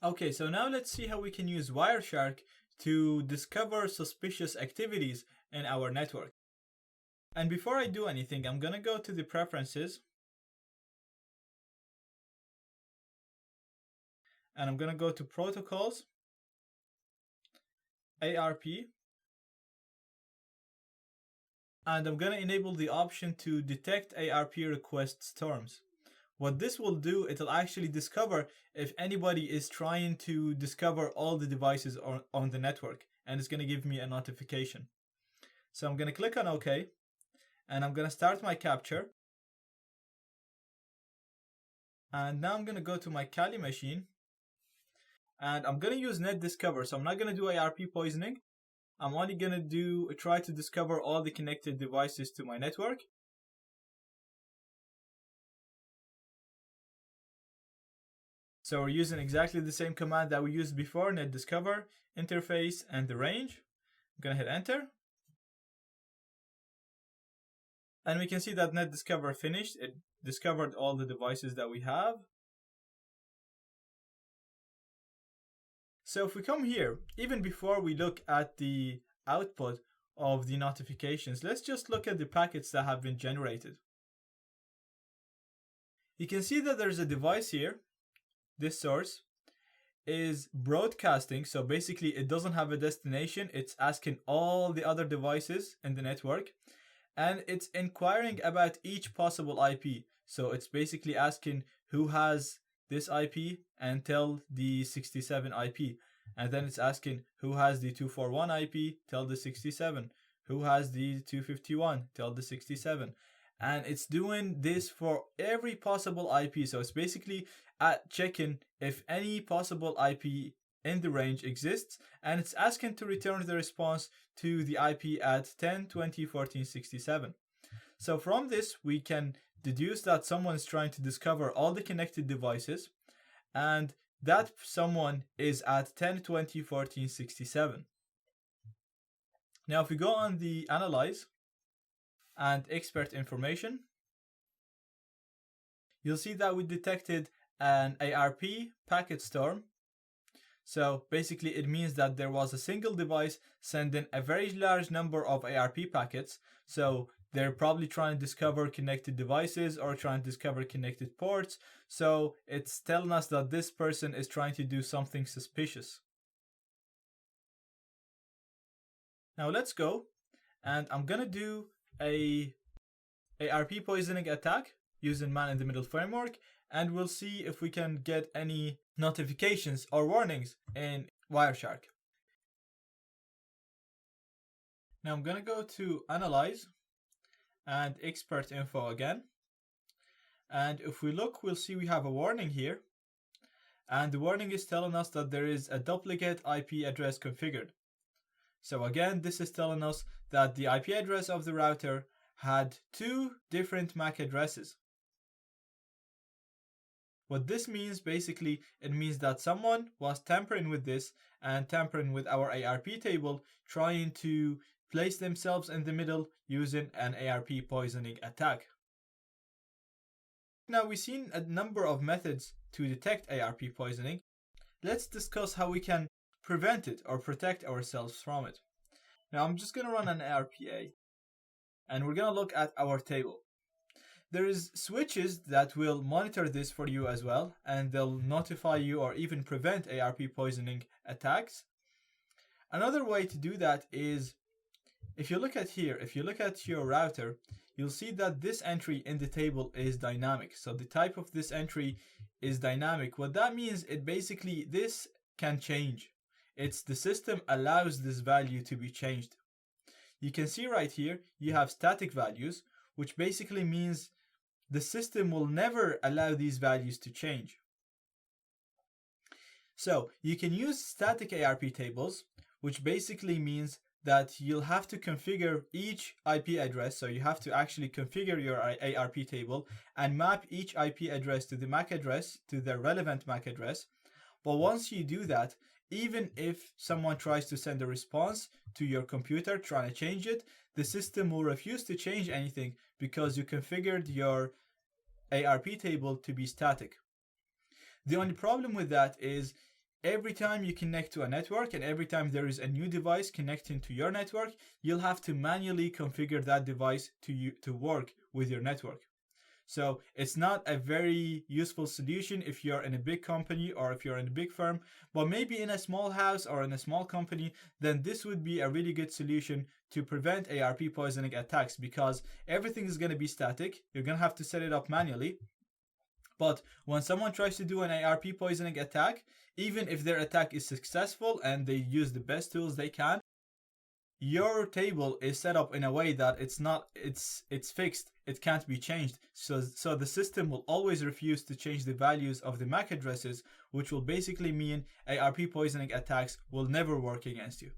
Okay, so now let's see how we can use Wireshark to discover suspicious activities in our network. And before I do anything, I'm gonna go to the preferences and I'm gonna go to protocols, ARP, and I'm gonna enable the option to detect ARP request storms. What this will do, it'll actually discover if anybody is trying to discover all the devices on the network, and it's gonna give me a notification. So I'm gonna click on OK, and I'm gonna start my capture. And now I'm gonna go to my Kali machine, and I'm gonna use NetDiscover. So I'm not gonna do ARP poisoning. I'm only gonna try to discover all the connected devices to my network. So we're using exactly the same command that we used before, NetDiscover, interface, and the range. I'm gonna hit enter. And we can see that NetDiscover finished. It discovered all the devices that we have. So if we come here, even before we look at the output of the notifications, let's just look at the packets that have been generated. You can see that there's a device here. This source is broadcasting, so basically it doesn't have a destination. It's asking all the other devices in the network, and it's inquiring about each possible IP. So it's basically asking who has this IP and tell the 67 IP. And then it's asking who has the 241 IP, tell the 67. Who has the 251, tell the 67. And it's doing this for every possible IP. So it's basically checking if any possible IP in the range exists, and it's asking to return the response to the IP at 10.20.14.67. So from this, we can deduce that someone is trying to discover all the connected devices, and that someone is at 10.20.14.67. Now, if we go on the Analyze and Expert Information, you'll see that we detected an ARP packet storm. So basically it means that there was a single device sending a very large number of ARP packets. So they're probably trying to discover connected devices or trying to discover connected ports. So it's telling us that this person is trying to do something suspicious. Now let's go, and I'm gonna do a ARP poisoning attack using man-in-the-middle framework, and we'll see if we can get any notifications or warnings in Wireshark. Now I'm gonna go to Analyze and Expert Info again, and if we look, we'll see we have a warning here, and the warning is telling us that there is a duplicate IP address configured. So again, this is telling us that the IP address of the router had two different MAC addresses. What this means, basically, it means that someone was tampering with this and tampering with our ARP table, trying to place themselves in the middle using an ARP poisoning attack. Now we've seen a number of methods to detect ARP poisoning. Let's discuss how we can prevent it or protect ourselves from it. Now I'm just going to run an ARPA, and we're going to look at our table. There is switches that will monitor this for you as well, and they'll notify you or even prevent ARP poisoning attacks. Another way to do that is, if you look at here, if you look at your router, you'll see that this entry in the table is dynamic. So the type of this entry is dynamic. What that means, it basically, this can change. It's the system allows this value to be changed. You can see right here, you have static values, which basically means the system will never allow these values to change. So you can use static ARP tables, which basically means that you'll have to configure each IP address. So you have to actually configure your ARP table and map each IP address to the MAC address, to the relevant MAC address. But once you do that, even if someone tries to send a response to your computer trying to change it, the system will refuse to change anything because you configured your ARP table to be static. The only problem with that is every time you connect to a network and every time there is a new device connecting to your network, you'll have to manually configure that device to work with your network. So it's not a very useful solution if you're in a big company or if you're in a big firm, but maybe in a small house or in a small company, then this would be a really good solution to prevent ARP poisoning attacks, because everything is going to be static. You're going to have to set it up manually. But when someone tries to do an ARP poisoning attack, even if their attack is successful and they use the best tools they can, your table is set up in a way that it's fixed. It can't be changed. So the system will always refuse to change the values of the MAC addresses, which will basically mean ARP poisoning attacks will never work against you.